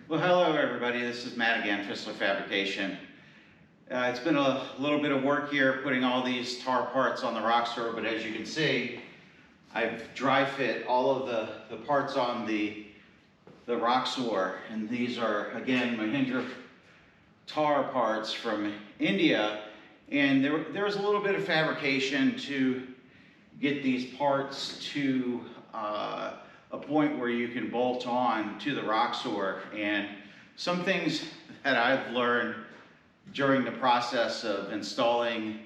Well, hello everybody. This is Matt again, Fistler Fabrication. It's been a little bit of work here putting all these tar parts on the Roxor, but as you can see, I've dry fit all of the parts on the Roxor, and these are again Mahindra tar parts from India, and there was a little bit of fabrication to get these parts to a point where you can bolt on to the Roxor. And some things that I've learned during the process of installing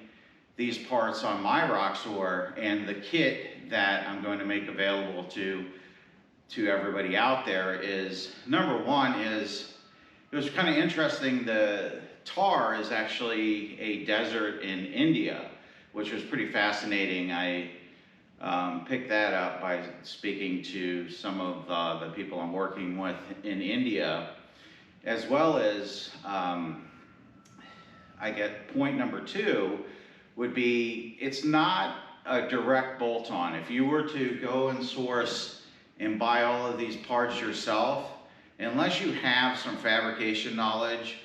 these parts on my Roxor and the kit that I'm going to make available to everybody out there is, number one is, it was kind of interesting, the Thar is actually a desert in India, which was pretty fascinating. I picked that up by speaking to some of the people I'm working with in India, as well as I get point number two would be, it's not a direct bolt-on. If you were to go and source and buy all of these parts yourself, unless you have some fabrication knowledge,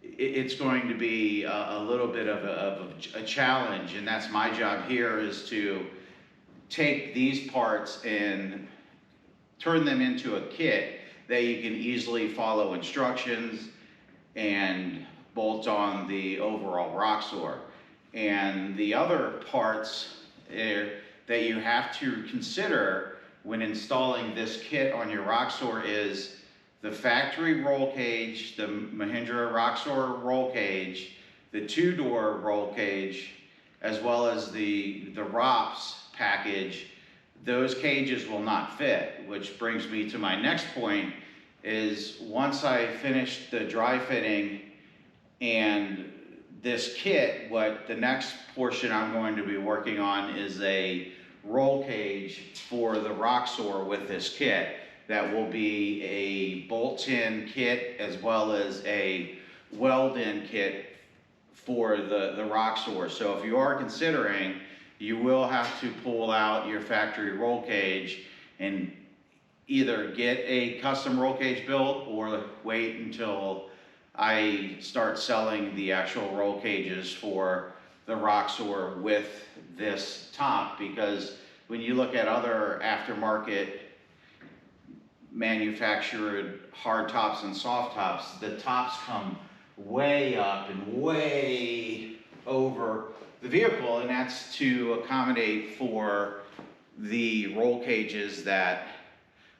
it's going to be a little bit of a challenge, and that's my job here, is to take these parts and turn them into a kit that you can easily follow instructions and bolt on the overall Roxor. And the other parts that you have to consider when installing this kit on your Roxor is the factory roll cage, the Mahindra Roxor roll cage, the two-door roll cage, as well as the ROPS package. Those cages will not fit, which brings me to my next point, is once I finish the dry fitting and this kit, what the next portion I'm going to be working on is a roll cage for the Roxor with this kit. That will be a bolt-in kit as well as a weld-in kit for the Roxor. So if you are considering, you will have to pull out your factory roll cage and either get a custom roll cage built or wait until I start selling the actual roll cages for the Roxor with this top, because when you look at other aftermarket manufactured hard tops and soft tops, the tops come way up and way over the vehicle, and that's to accommodate for the roll cages that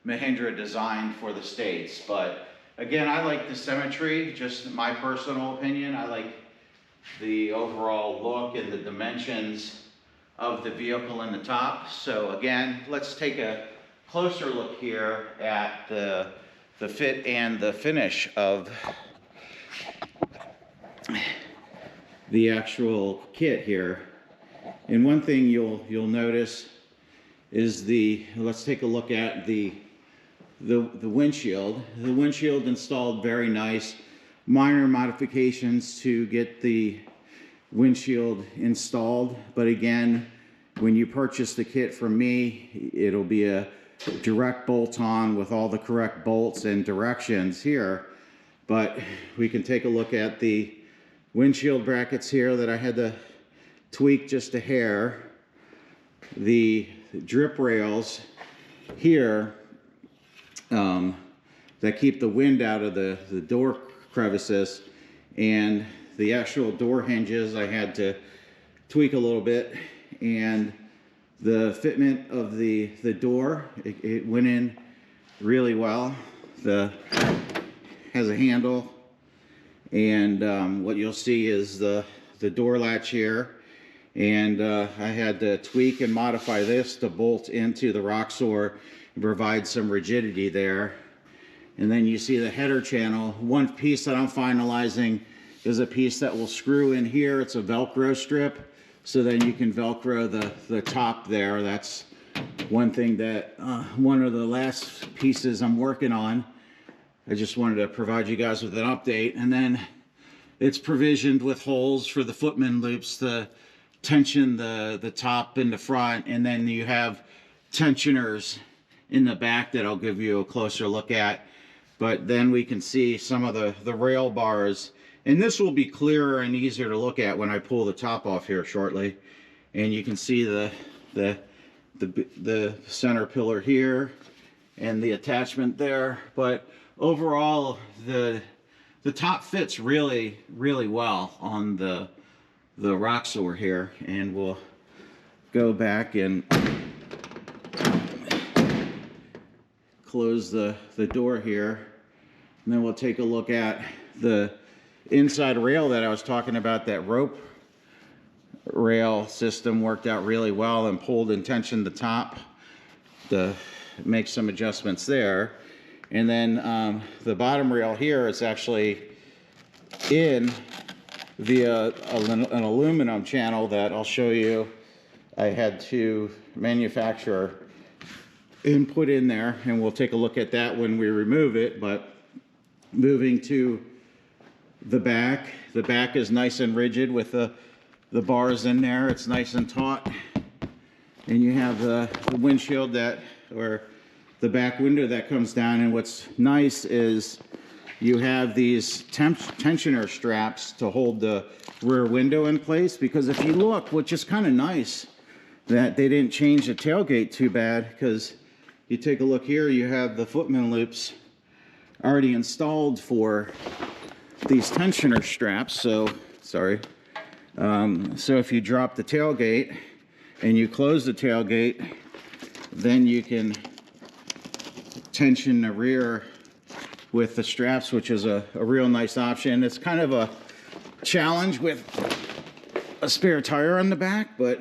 Mahindra designed for the States. But again, I like the symmetry, just my personal opinion. I like the overall look and the dimensions of the vehicle in the top. So again, let's take a closer look here at the fit and the finish of the actual kit here. And one thing you'll notice is let's take a look at the windshield. The windshield installed very nice, minor modifications to get the windshield installed. But again, when you purchase the kit from me, it'll be a direct bolt-on with all the correct bolts and directions here. But we can take a look at the windshield brackets here that I had to tweak just a hair. The drip rails here that keep the wind out of the door crevices, and the actual door hinges I had to tweak a little bit, and the fitment of the door, it went in really well. Has a handle, and what you'll see is the door latch here, and I had to tweak and modify this to bolt into the Roxor and provide some rigidity there. And then you see the header channel. One piece that I'm finalizing is a piece that will screw in here. It's a Velcro strip, so then you can Velcro the top there. That's one thing that, one of the last pieces I'm working on. I just wanted to provide you guys with an update. And then it's provisioned with holes for the footman loops to tension the top in the front, and then you have tensioners in the back that I'll give you a closer look at but then we can see some of the rail bars, and this will be clearer and easier to look at when I pull the top off here shortly. And you can see the center pillar here and the attachment there. But overall, the top fits really well on the Roxor here. And we'll go back and close the door here, and then we'll take a look at the inside rail that I was talking about. That rope rail system worked out really well, and pulled and tensioned the top to make some adjustments there. And then the bottom rail here is actually in via an aluminum channel that I'll show you I had to manufacture and put in there, and we'll take a look at that when we remove it. But moving to the back is nice and rigid with the bars in there. It's nice and taut, and you have the windshield that, or the back window that comes down. And what's nice is you have these tensioner straps to hold the rear window in place, because if you look, which is kind of nice that they didn't change the tailgate too bad, because you take a look here, you have the footman loops already installed for these tensioner straps. So sorry. So if you drop the tailgate and you close the tailgate, then you can tension the rear with the straps, which is a real nice option. It's kind of a challenge with a spare tire on the back, but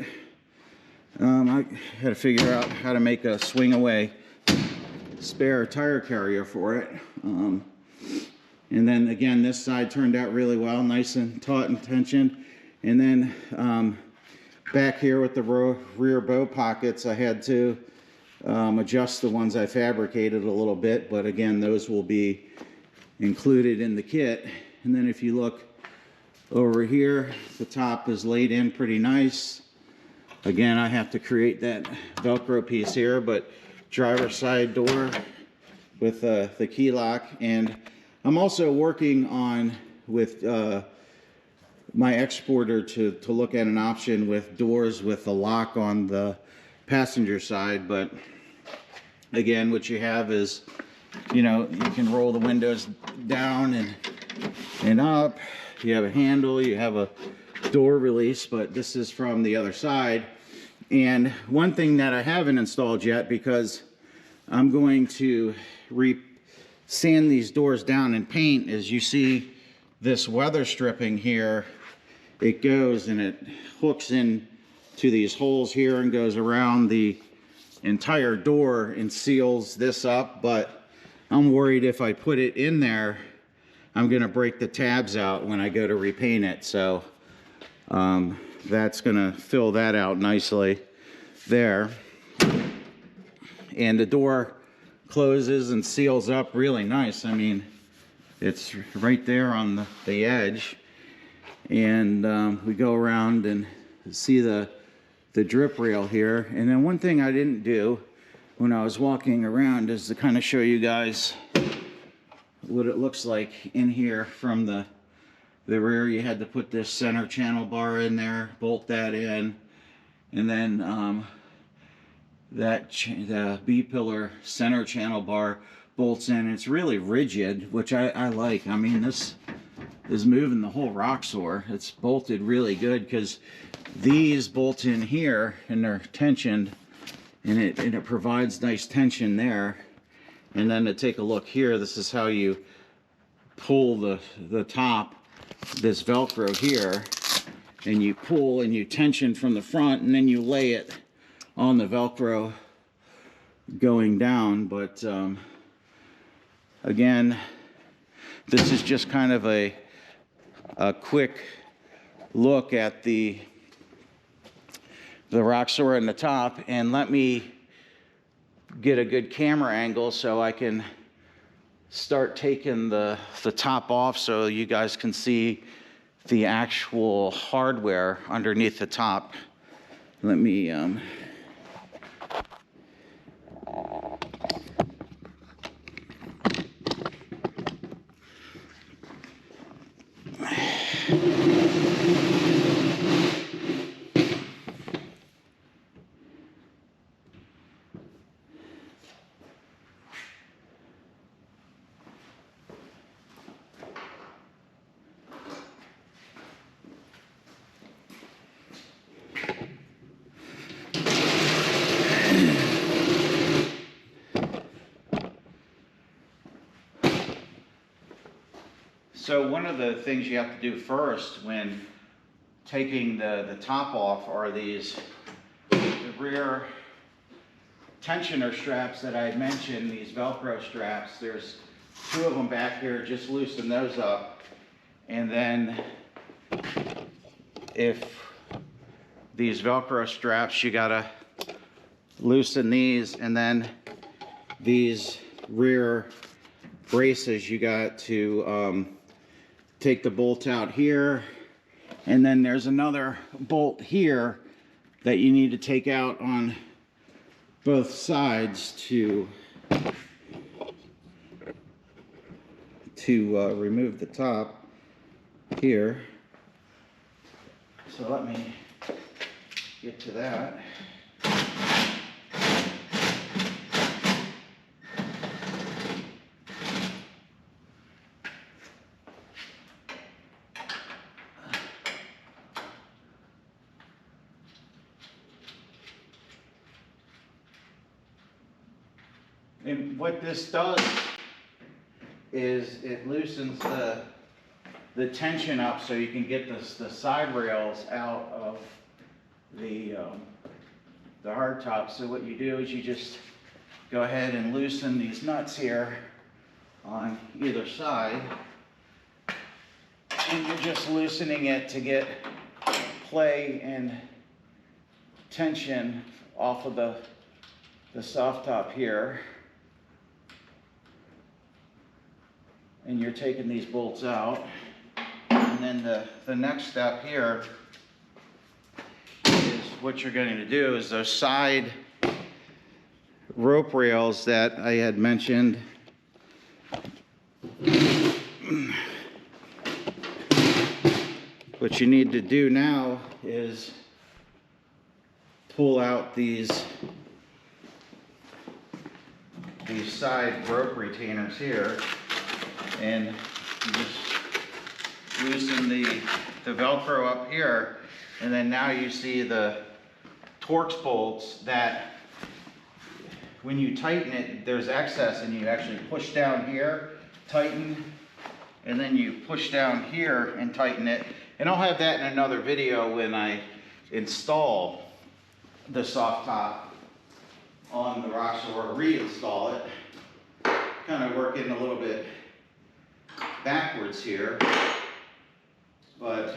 I had to figure out how to make a swing away spare tire carrier for it. And then again, this side turned out really well, nice and taut and tensioned. And then back here with the rear bow pockets, I had to adjust the ones I fabricated a little bit, but again, those will be included in the kit. And then if you look over here, the top is laid in pretty nice. Again, I have to create that Velcro piece here, but driver's side door with the key lock. And I'm also working on with my exporter to look at an option with doors with a lock on the passenger side. But again, what you have is, you know, you can roll the windows down and up. You have a handle, you have a door release, but this is from the other side. And one thing that I haven't installed yet, because I'm going to sand these doors down and paint, is you see this weather stripping here. It goes and it hooks in to these holes here and goes around the entire door and seals this up. But I'm worried if I put it in there, I'm gonna break the tabs out when I go to repaint it. So that's gonna fill that out nicely there. And the door closes and seals up really nice. I mean, it's right there on the edge. And we go around and see the drip rail here. And then one thing I didn't do when I was walking around is to kind of show you guys what it looks like in here from the rear. You had to put this center channel bar in there, bolt that in, and then the B-pillar center channel bar bolts in. It's really rigid, which I like. I mean, this is moving the whole Roxor. It's bolted really good, because these bolt in here and they're tensioned, and it provides nice tension there. And then to take a look here, this is how you pull the top, this Velcro here, and you pull and you tension from the front, and then you lay it on the Velcro going down. But again, this is just kind of a quick look at the Roxor in the top. And let me get a good camera angle so I can start taking the top off so you guys can see the actual hardware underneath the top. Let me So one of the things you have to do first when taking the top off are the rear tensioner straps that I had mentioned, these Velcro straps. There's 2 of them back here, just loosen those up. And then if these Velcro straps, you gotta loosen these, and then these rear braces, you got to take the bolt out here, and then there's another bolt here that you need to take out on both sides to remove the top here. So let me get to that. And what this does is it loosens the tension up so you can get the side rails out of the hardtop. So what you do is you just go ahead and loosen these nuts here on either side, and you're just loosening it to get play and tension off of the soft top here. And you're taking these bolts out. And then the next step here is what you're going to do is those side rope rails that I had mentioned. What you need to do now is pull out these side rope retainers here, and you just loosen the Velcro up here, and then now you see the Torx bolts that when you tighten it, there's excess, and you actually push down here, tighten, and then you push down here and tighten it. And I'll have that in another video when I install the soft top on the Roxor, or reinstall it. Kind of working a little bit backwards here, but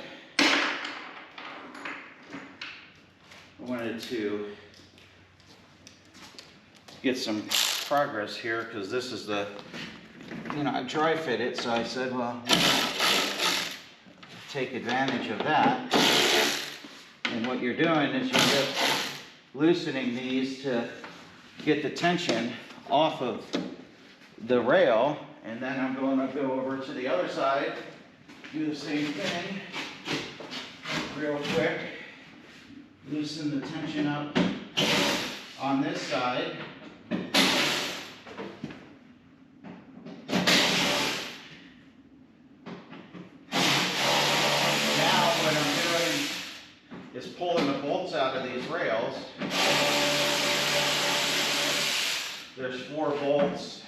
I wanted to get some progress here because this is the, I dry fit it, so I said, well, take advantage of that. And what you're doing is you're just loosening these to get the tension off of the rail, and then I'm going to go over to the other side, do the same thing real quick, loosen the tension up on this side. Is pulling the bolts out of these rails. There's 4 bolts.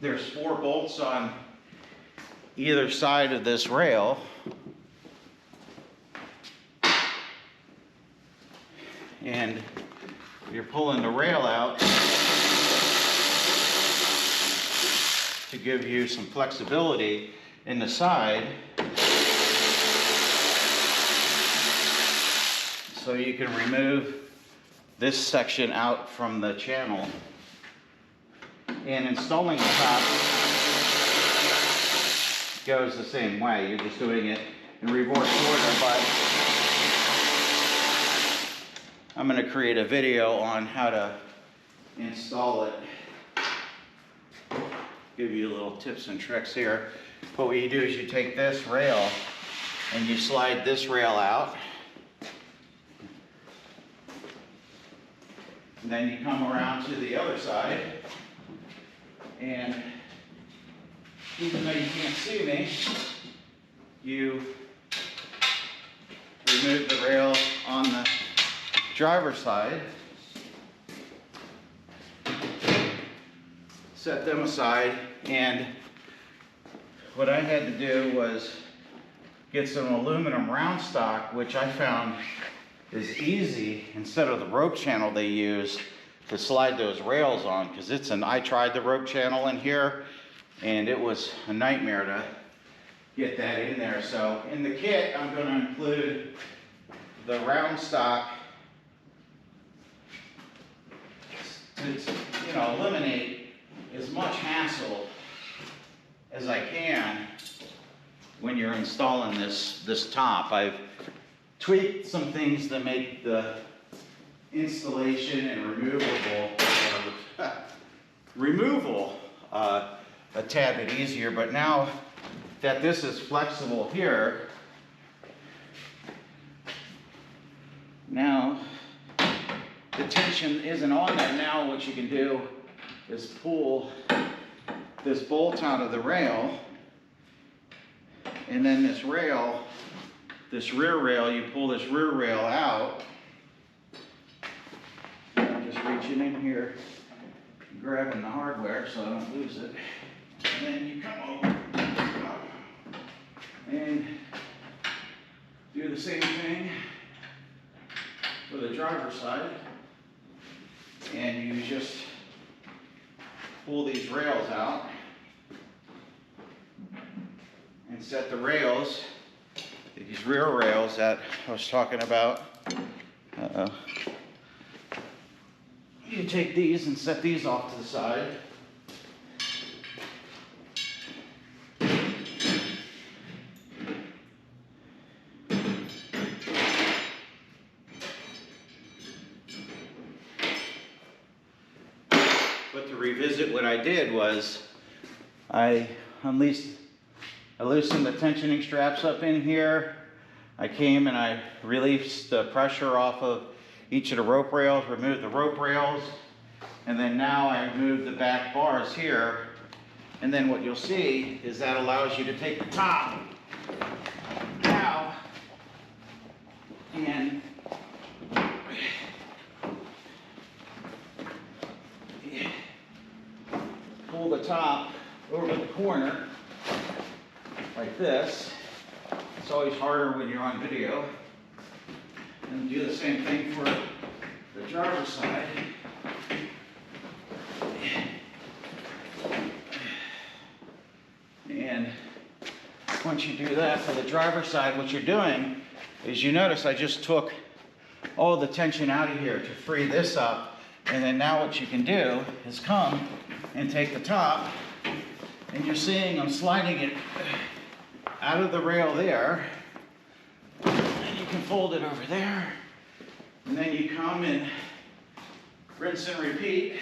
There's 4 bolts on either side of this rail. And you're pulling the rail out to give you some flexibility in the side, so you can remove this section out from the channel. And installing the top goes the same way. You're just doing it in reverse order, but I'm going to create a video on how to install it. Give you little tips and tricks here. But what you do is you take this rail and you slide this rail out. And then you come around to the other side. And even though you can't see me, you remove the rail on the driver's side. Set them aside, and what I had to do was get some aluminum round stock, which I found is easy instead of the rope channel they use to slide those rails on, because I tried the rope channel in here and it was a nightmare to get that in there. So in the kit, I'm going to include the round stock to, eliminate as much hassle as I can when you're installing this top. I've tweaked some things to make the installation and removal a tad bit easier, but now that this is flexible here, now the tension isn't on there. Now what you can do is pull this bolt out of the rail, and then this rear rail, you pull this rear rail out. I'm just reaching in here, grabbing the hardware so I don't lose it. And then you come over and do the same thing for the driver's side. And you just pull these rails out and set the rails, these rear rails that I was talking about. You take these and set these off to the side. But to revisit, what I did was I loosened the tensioning straps up in here. I came and I released the pressure off of each of the rope rails, removed the rope rails, and then now I removed the back bars here. And then what you'll see is that allows you to take the top out and pull the top over the corner like this. It's always harder when you're on video. And do the same thing for the driver's side. And once you do that for the driver's side, what you're doing is, you notice I just took all the tension out of here to free this up. And then now what you can do is come and take the top, and you're seeing I'm sliding it out of the rail there. And you can fold it over there. And then you come and rinse and repeat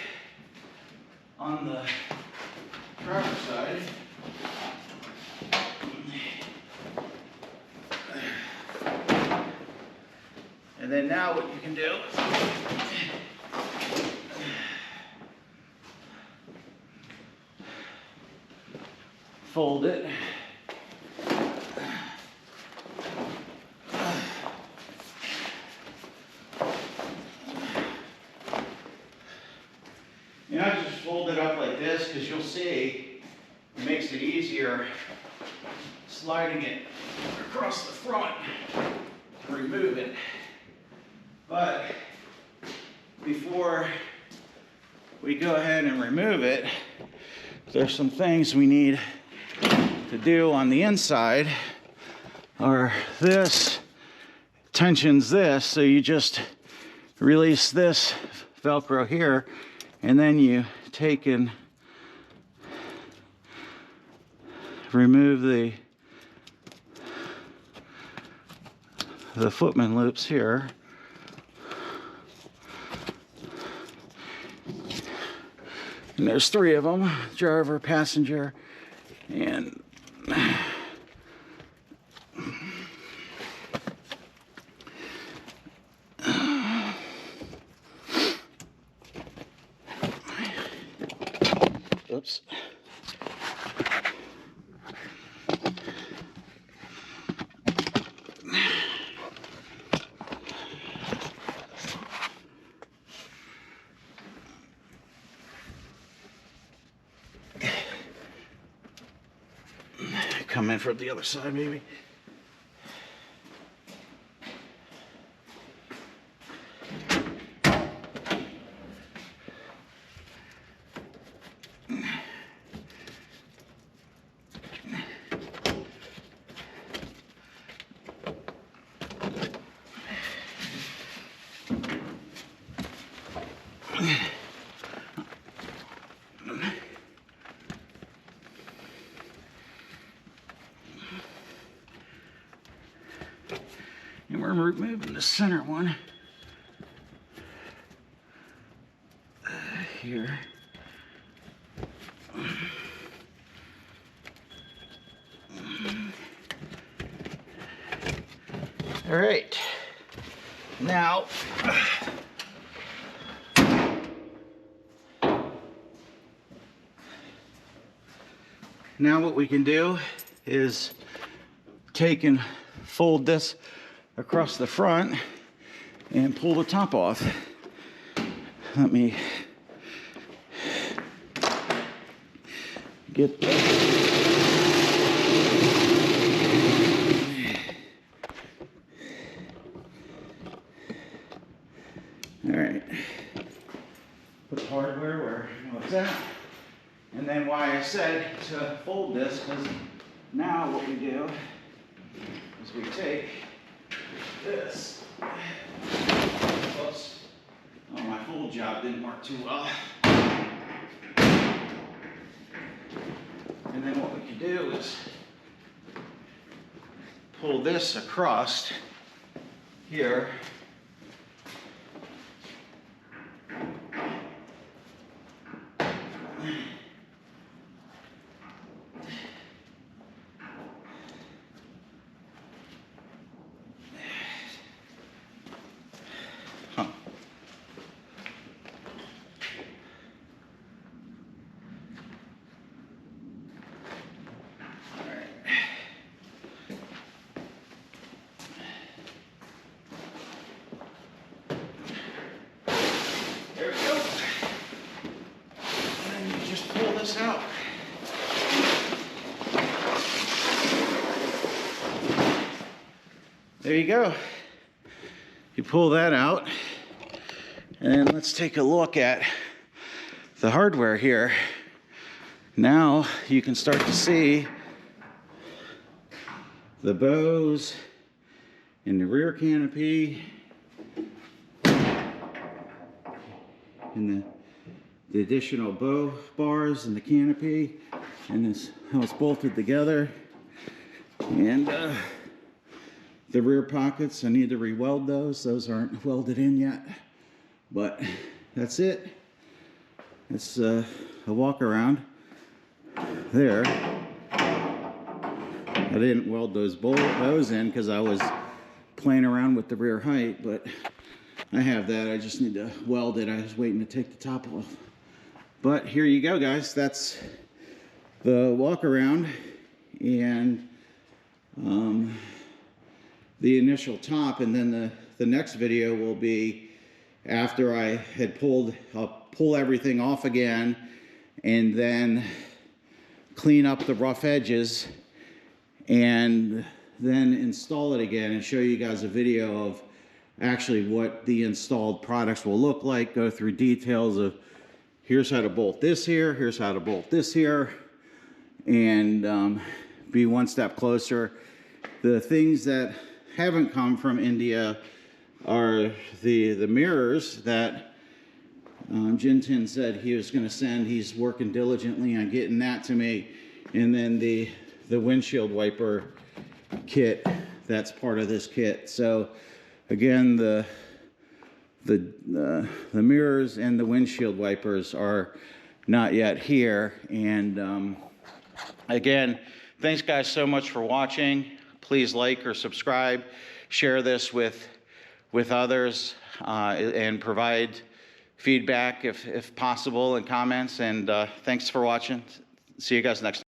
on the driver's side. And then now what you can do, fold it. You know, just fold it up like this, because you'll see it makes it easier sliding it across the front to remove it. But before we go ahead and remove it, there's some things we need to do on the inside. Or this tensions this, so you just release this Velcro here, and then you take and remove the footman loops here. And there's 3 of them: driver, passenger, and oops. come in from the other side maybe. And we're removing the center one here. All right, now what we can do is take and fold this across the front and pull the top off. Let me get that. All right, put hardware where it's at. And then why I said to fold this, because now what we do is we take this. Oops. Oh, my fold job didn't work too well. And then what we can do is pull this across here. Out. There you go. You pull that out, and let's take a look at the hardware here. Now you can start to see the bows in the rear canopy and the additional bow bars in the canopy, and this how it's bolted together, and the rear pockets, I need to re-weld those aren't welded in yet, but that's it. It's a walk around there. I didn't weld those bows in because I was playing around with the rear height, but I have that. I just need to weld it. I was waiting to take the top off. But here you go, guys. That's the walk around and the initial top. And then the next video will be after I had I'll pull everything off again and then clean up the rough edges and then install it again and show you guys a video of actually what the installed products will look like, go through details of here's how to bolt this here, here's how to bolt this here, and be one step closer. The things that haven't come from India are the mirrors that Jintin said he was going to send. He's working diligently on getting that to me. And then the windshield wiper kit, that's part of this kit. So again, the mirrors and the windshield wipers are not yet here. And again, thanks guys so much for watching. Please like or subscribe, share this with others, and provide feedback if possible and comments. And thanks for watching. See you guys next time.